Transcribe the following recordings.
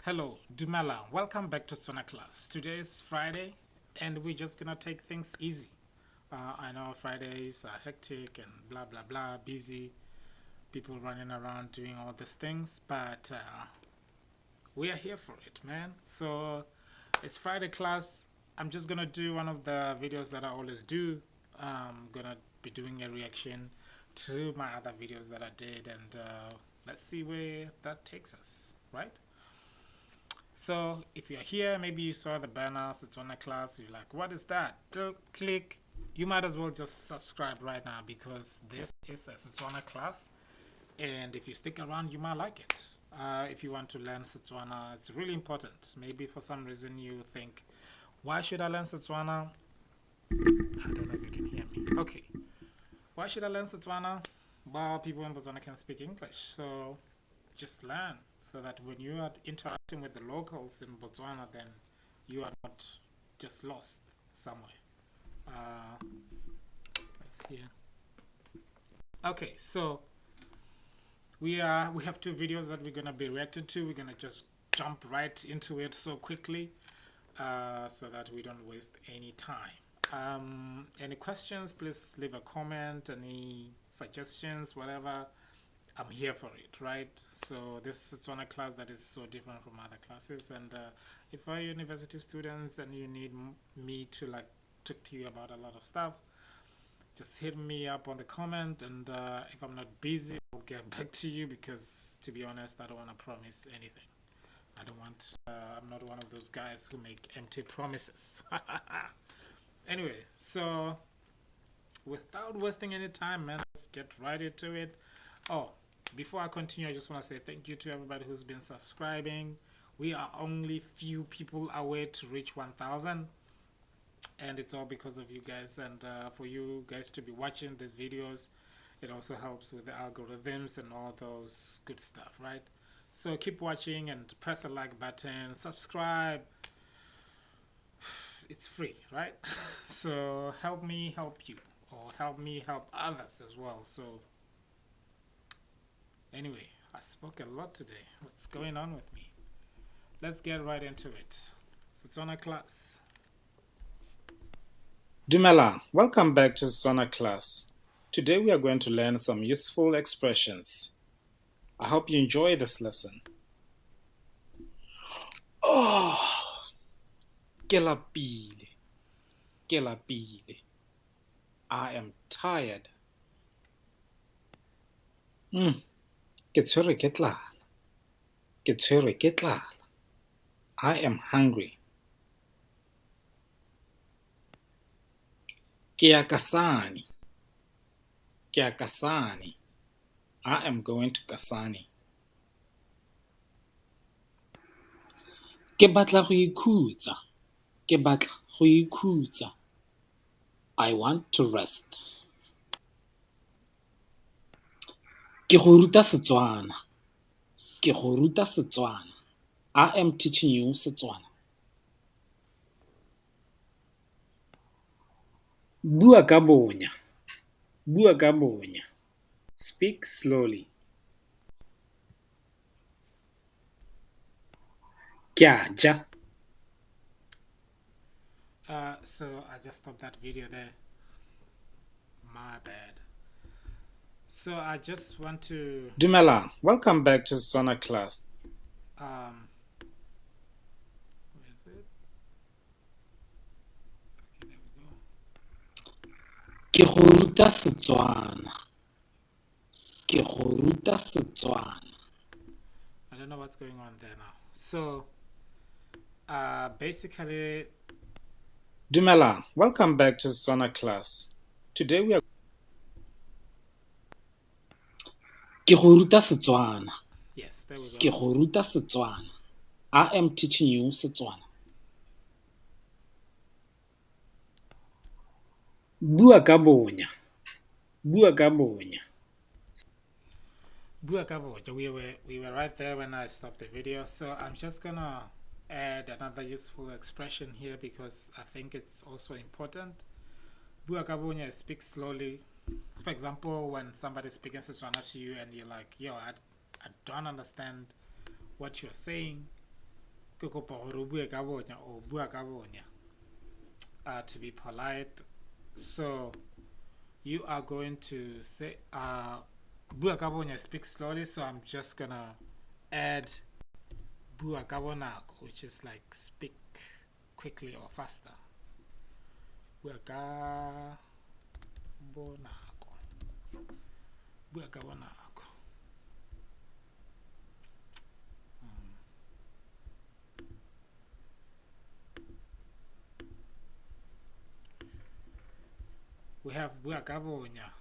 Hello, Dumela. Welcome back to Tswana class. Today is Friday, and we're just gonna take things easy. I know Fridays are hectic and blah blah blah, busy, people running around doing all these things, but we are here for it, man. So it's Friday class. I'm just gonna do one of the videos that I always do. I'm gonna be doing a reaction to my other videos that I did, and let's see where that takes us, right? So if you're here, maybe you saw the banner, Tswana class, you're like, what is that? Click. You might as well just subscribe right now because this is a Tswana class. And if you stick around, you might like it. If you want to learn Tswana, it's really important. Maybe for some reason you think, why should I learn Tswana? I don't know if you can hear me. Okay. Why should I learn Tswana? Well, people in Botswana can speak English. So just learn so that when you are interacting with the locals in Botswana, then you are not just lost somewhere. Let's hear. Okay, so we have two videos that we're gonna be reacting to. We're gonna just jump right into it so quickly, so that we don't waste any time. Any questions? Please leave a comment. Any suggestions? Whatever. I'm here for it, right? So this is a class that is so different from other classes, and if you're university students and you need me to like talk to you about a lot of stuff, just hit me up on the comment, and if I'm not busy, I'll get back to you because, to be honest, I don't want to promise anything. I don't want, I'm not one of those guys who make empty promises. Anyway, so without wasting any time, man, let's get right into it. Oh, before I continue, I just want to say thank you to everybody who's been subscribing. We are only few people away to reach 1,000, and it's all because of you guys. And for you guys to be watching these videos, it also helps with the algorithms and all those good stuff, right? So keep watching and press the like button, subscribe. It's free, right? So help me help you, or help me help others as well. So anyway, I spoke a lot today. What's going on with me? Let's get right into it. Tswana class. Dumela, welcome back to Tswana class. Today we are going to learn some useful expressions. I hope you enjoy this lesson. Oh, ke lapile. I am tired. Ke tshwerwe ke tlala. I am hungry. Ke ya Kasane. I am going to Kasane. Ke batla go ikhutsa. I want to rest. Ke go ruta Setswana. I am teaching you Setswana. Bua ka bonya. Speak slowly. Ke a ja. So I just stopped that video there. My bad. So I just want to... Dumela, welcome back to Tswana class. Where is it? Okay, there we go. Ke go ruta Setswana. I don't know what's going on there now. So, basically... Dumela, welcome back to Tswana class. Today we are... Ke go ruta Setswana. Yes, there we go. Ke go ruta Setswana. I am teaching you Setswana. Bua ka bonya. We were right there when I stopped the video, so I'm just gonna add another useful expression here because I think it's also important. Bua ka bonya, speak slowly. For example, when somebody's speaking Setswana to you and you're like, yo, I don't understand what you're saying, ke kopa gore o bue ka bonya o bua ka bonya to be polite. So you are going to say bua ka bonya, speak slowly, so I'm just gonna add bua ka bonako, which is like speak quickly or faster. Bua ka bonako. Bua ka bonako. We have bua ka bonya,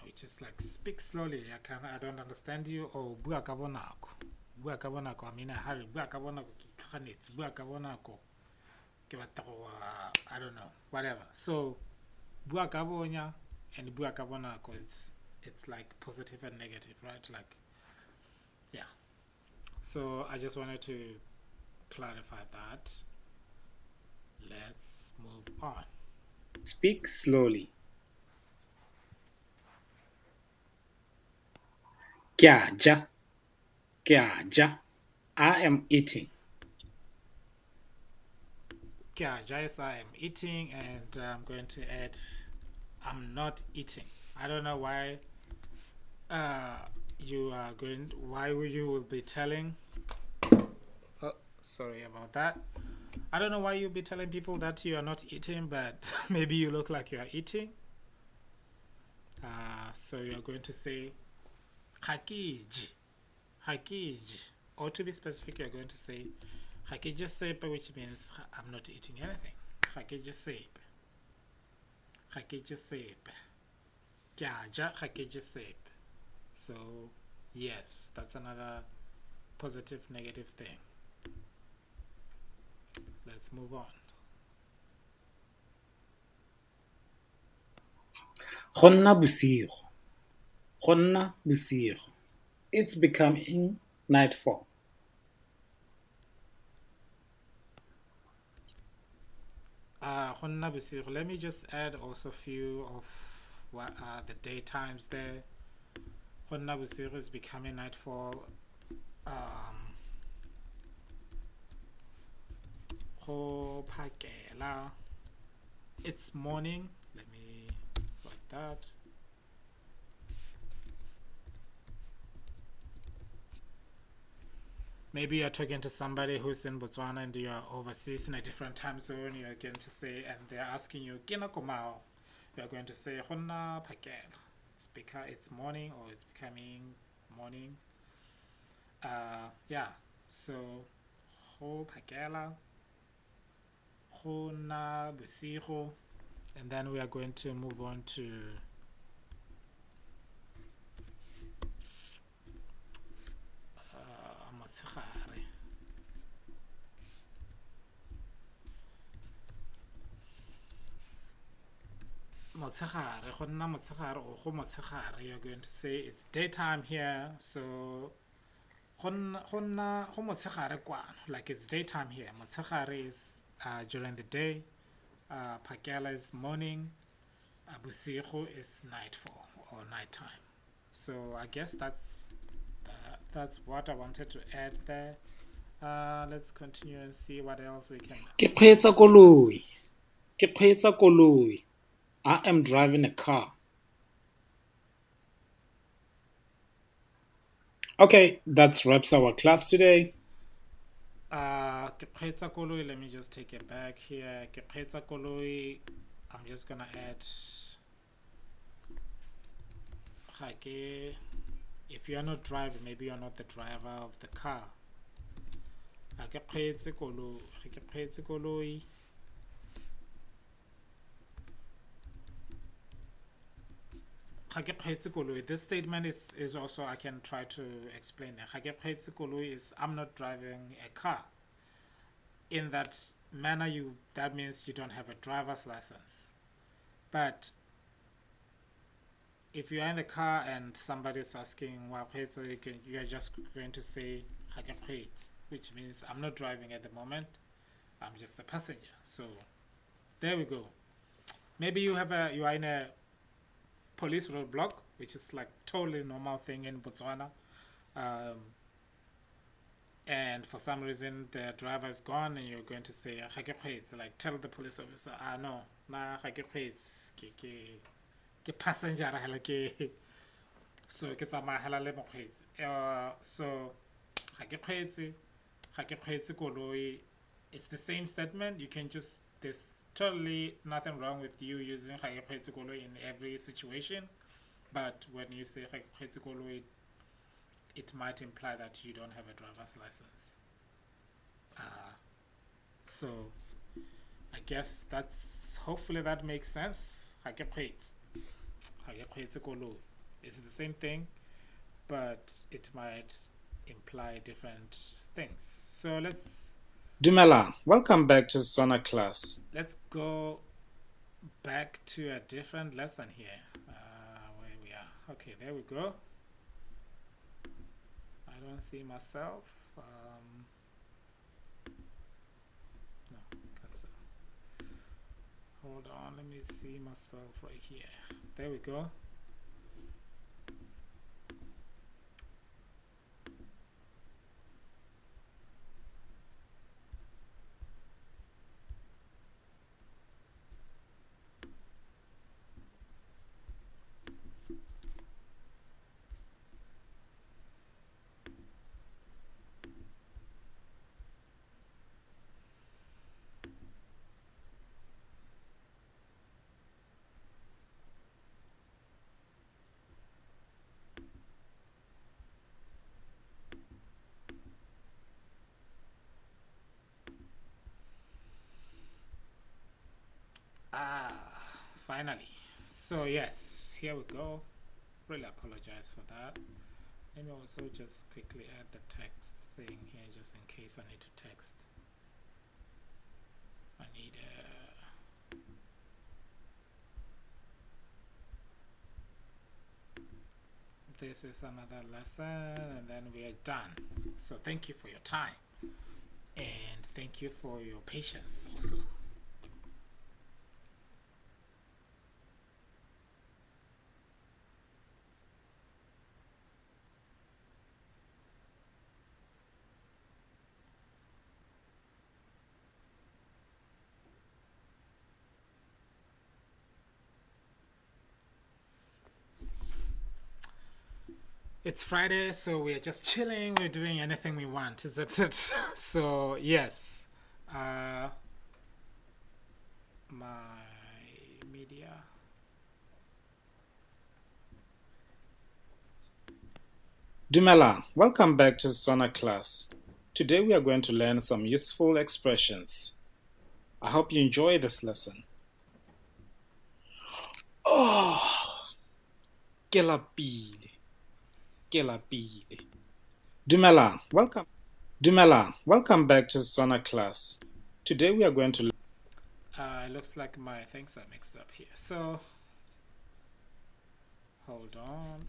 which is like speak slowly. I don't understand you. Or bua ka bonako. Bua ka bonako, I mean a hurry. Bua ka bonako ke tlaganetse. Bua ka bonako ke batla go I don't know, whatever. So bua ka bonya and bua ka bonako, it's like positive and negative, right? Like, yeah. So I just wanted to clarify that. Let's move on. Speak slowly. Kya ja. I am eating. Yeah, Jais, I am eating, and I'm going to add I'm not eating. I don't know why why you will be telling, oh, sorry about that. I don't know why you'll be telling people that you are not eating, but maybe you look like you are eating. So you're going to say hakiji. Or to be specific, you're going to say hakiji sepe, which means I'm not eating anything. Hakiji sepe. Kyaja hakiji sepe. So yes, that's another positive negative thing. Let's move on. Gonna bosigo. It's becoming nightfall. Let me just add also a few of what the daytimes there. Is becoming nightfall. It's morning. Let me write that. Maybe you're talking to somebody who's in Botswana and you're overseas in a different time zone. You're going to say, and they're asking you, Kina komao. You're going to say, Honna pakela. It's morning, or it's becoming morning. Yeah. So, ho pakela, hona busigo, and then we are going to move on to motshegare. You're going to say it's daytime here, so like it's daytime here. Motshegare is during the day. Pakela is morning. Busigo is nightfall or nighttime. So I guess that's what I wanted to add there. Let's continue and see what else we can. Ke kgweetsa koloi. I am driving a car. Okay, that wraps our class today. Let me just take it back here. I'm just gonna add if you are not driving, maybe you're not the driver of the car. This statement is also, I can try to explain it. Is I'm not driving a car. In that manner, that means you don't have a driver's license. But if you are in the car and somebody's asking, so you are just going to say which means I'm not driving at the moment. I'm just a passenger. So there we go. Maybe you are in a police roadblock, which is like totally normal thing in Botswana. and for some reason the driver is gone, and you're going to say, "Ah, ga ke kgweetse," like tell the police officer, no, na ga ke kgweetse, ke passenger hela ke so ke tsamaya hela le mokgweetsi. So ga ke kgweetse koloi. It's the same statement. You can just, there's totally nothing wrong with you using ga ke kgweetse koloi in every situation, but when you say ga ke kgweetse koloi, it might imply that you don't have a driver's license. So I guess that's, hopefully that makes sense. Ga ke kgweetse koloi. It's the same thing, but it might imply different things. So Dumela, welcome back to Tswana class. let's go back to a different lesson here. Where we are. Okay, there we go. I don't see myself. No, cancel. Hold on, let me see myself right here. There we go. Finally. So yes, here we go. Really apologize for that. Let me also just quickly add the text thing here, just in case I need to text. I need this is another lesson, and then we are done. So thank you for your time, and thank you for your patience also. It's Friday, so we're just chilling. We're doing anything we want. Is that it? So yes, my media. Dumela, welcome back to Tswana class. Today we are going to learn some useful expressions. I hope you enjoy this lesson. Oh, ke lapile. Dumela, welcome back to Tswana class. Today we are going to It looks like my things are mixed up here. So hold on.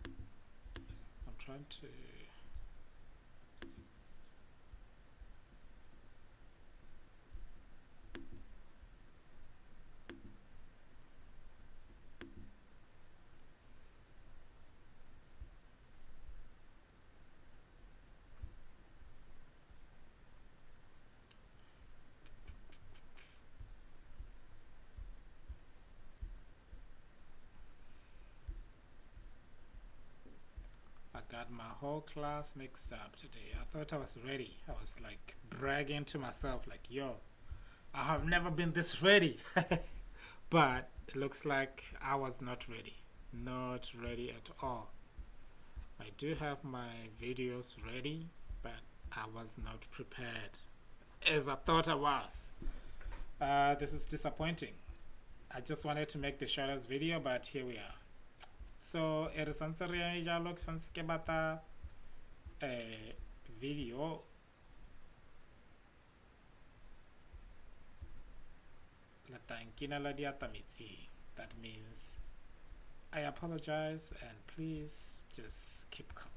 I'm trying to. Got my whole class mixed up today. I thought I was ready. I was like bragging to myself, like, yo, I have never been this ready. But it looks like I was not ready. Not ready at all. I do have my videos ready, but I was not prepared as I thought I was. This is disappointing. I just wanted to make the shortest video, but here we are. So e re santse re eme jalo ke santse ke batla video la tankina la diatametsing. That means I apologize, and please just keep calm.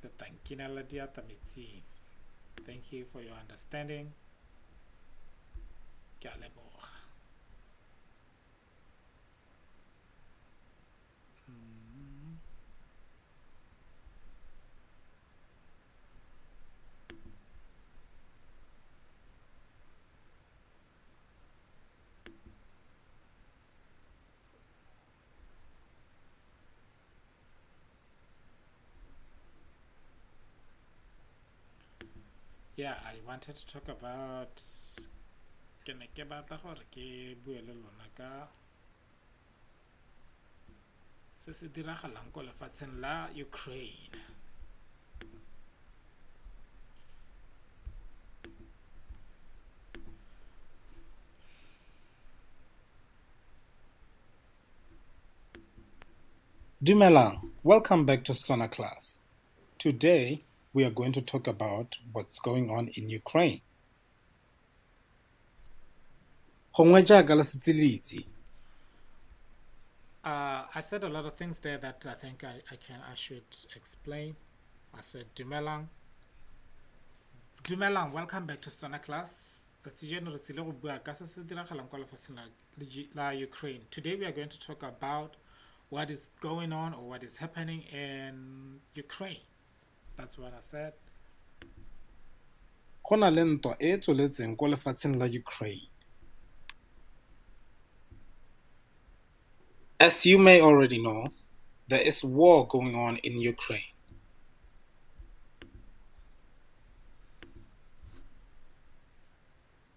La tankina la diatametsing. Thank you for your understanding. Ke a leboga. Yeah, I wanted to talk about ke ne ke batla gore ke bue le lona ka se se diragalang ko lefatsheng la Ukraine. Dumelang, welcome back to Tswana class. Today, we are going to talk about what's going on in Ukraine. Gongwe jaaka le setse le itse, I said a lot of things there that I think I should explain. I said Dumelang. Dumelang, welcome back to Tswana class. That's re tsile go bua ka se se diragalang kwa lefatsheng la Ukraine. Today we are going to talk about what is going on or what is happening in Ukraine. That's what I said. go na le ntwa e e tsweletseng kwa lefatsheng la Ukraine. As you may already know, there is war going on in Ukraine.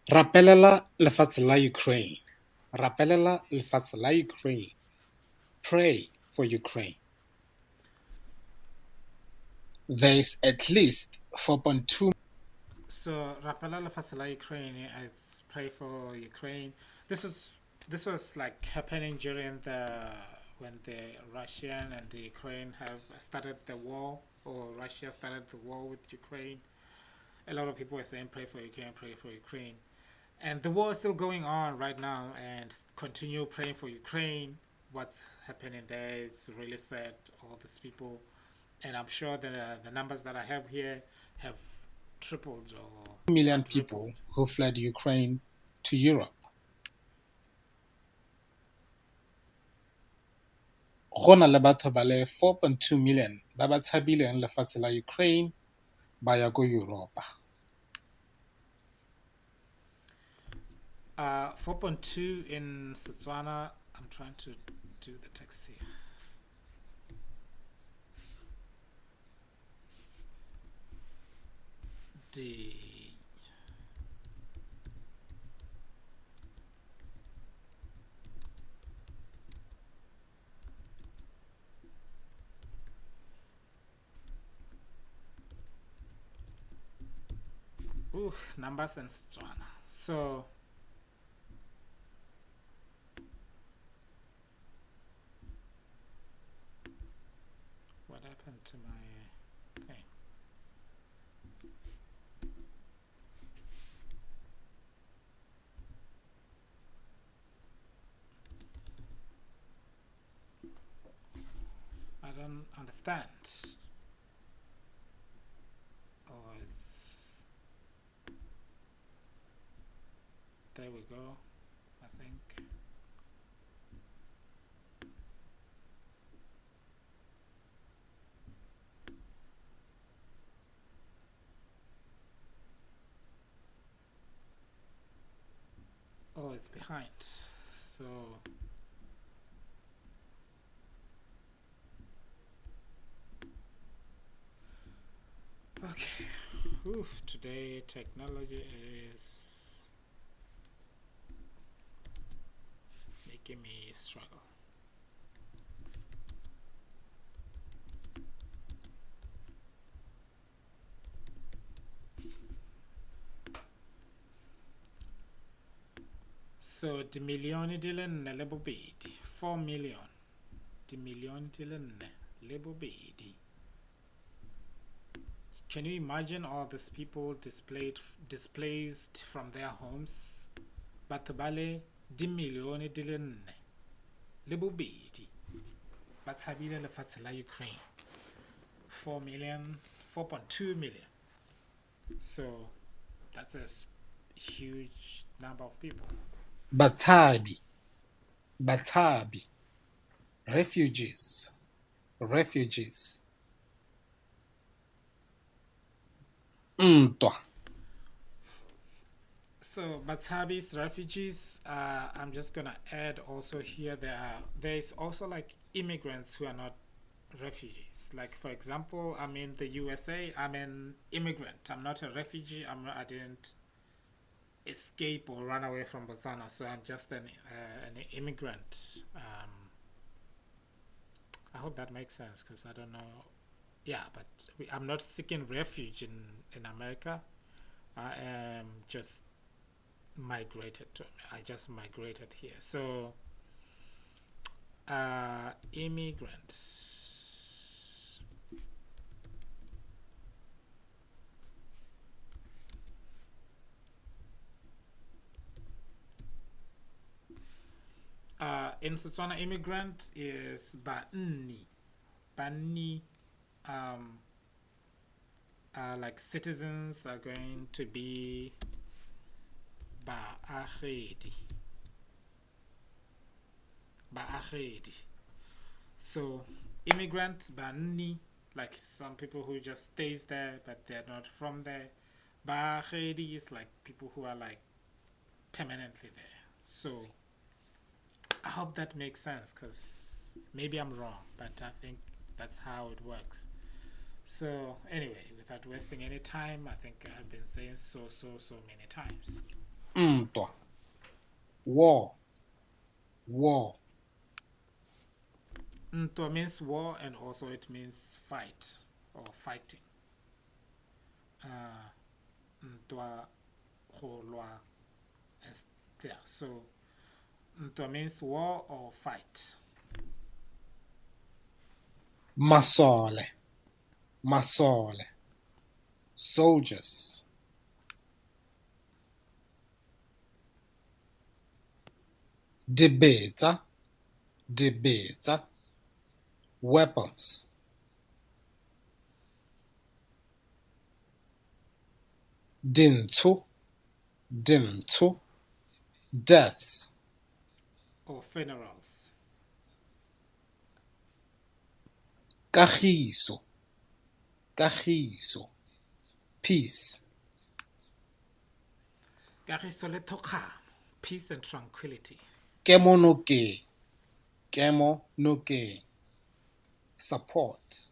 Rapelela lefatshe la Ukraine. Rapelela lefatshe la Ukraine. Pray for Ukraine. There is at least 4.2. So rapela lefatshe la Ukraine. It's pray for Ukraine. This was like happening during when the Russian and the Ukraine have started the war, or Russia started the war with Ukraine. A lot of people were saying pray for Ukraine, pray for Ukraine, and the war is still going on right now. And continue praying for Ukraine. What's happening there is really sad. All these people, and I'm sure the numbers that I have here have tripled or million quadrupled. people who fled Ukraine to Europe. Go na le batho ba le 4.2 million ba ba tshabileng lefatshe la Ukraine ba ya go Europa. 4.2 in Tswana. I'm trying to do the text here. D. Ooh, numbers in Tswana. So what happened to my thing? I don't understand. Oh, it's there we go. I think. Oh, it's behind. So okay. Oof, today technology is making me struggle. So di milioni di le nne le bobedi, 4 million. Di milioni di le nne le bobedi. Can you imagine all these people displaced from their homes? Batho ba le di milioni di le nne le bobedi ba tshabile lefatshe la Ukraine. 4 million, 4.2 million. So that's a huge number of people. Batshabi. Refugees. Ntwa. So Batshabis, refugees, I'm just gonna add also here there is also like immigrants who are not refugees. Like for example, I'm in the USA. I'm an immigrant. I'm not a refugee. I didn't escape or run away from Botswana. So I'm just an immigrant. I hope that makes sense because I don't know. Yeah, but I'm not seeking refuge in America. I am just migrated to. I just migrated here. So immigrants. In Tswana, immigrant is Bani. Bani, like citizens are going to be Baagedi. Baagedi. So immigrant, Bani, like some people who just stays there but they're not from there. Baagedi is like people who are like permanently there. So I hope that makes sense because maybe I'm wrong, but I think that's how it works. So anyway, without wasting any time, I think I've been saying so many times. Mtwa. War. War. Nto means war and also it means fight or fighting. Ntwa holwa is there. So Nto means war or fight. Masole. Masole. Soldiers. Debeta. Debeta. Weapons. Dintu. Dintu. Deaths. Or funerals. Kagiso. Kagiso. Peace. Kagiso le toka. Peace and tranquility. Kemo no ke. Kemo no ke. Support.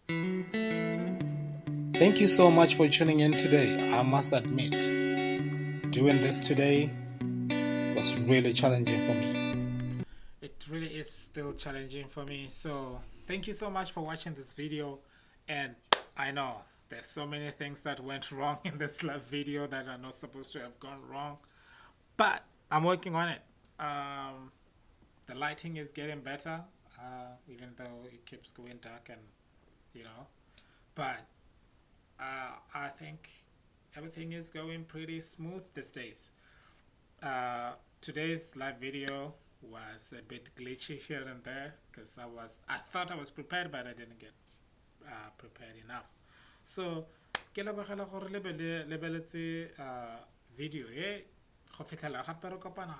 Thank you so much for tuning in today. I must admit, doing this today was really challenging for me. It really is still challenging for me. So thank you so much for watching this video. And I know there's so many things that went wrong in this last video that are not supposed to have gone wrong. But I'm working on it. The lighting is getting better, even though it keeps going dark and, you know. But I think everything is going pretty smooth these days. Today's live video was a bit glitchy here and there because I thought I was prepared, but I didn't get prepared enough. So ke lebogela gore lebeletse video e go fitlhela re kopana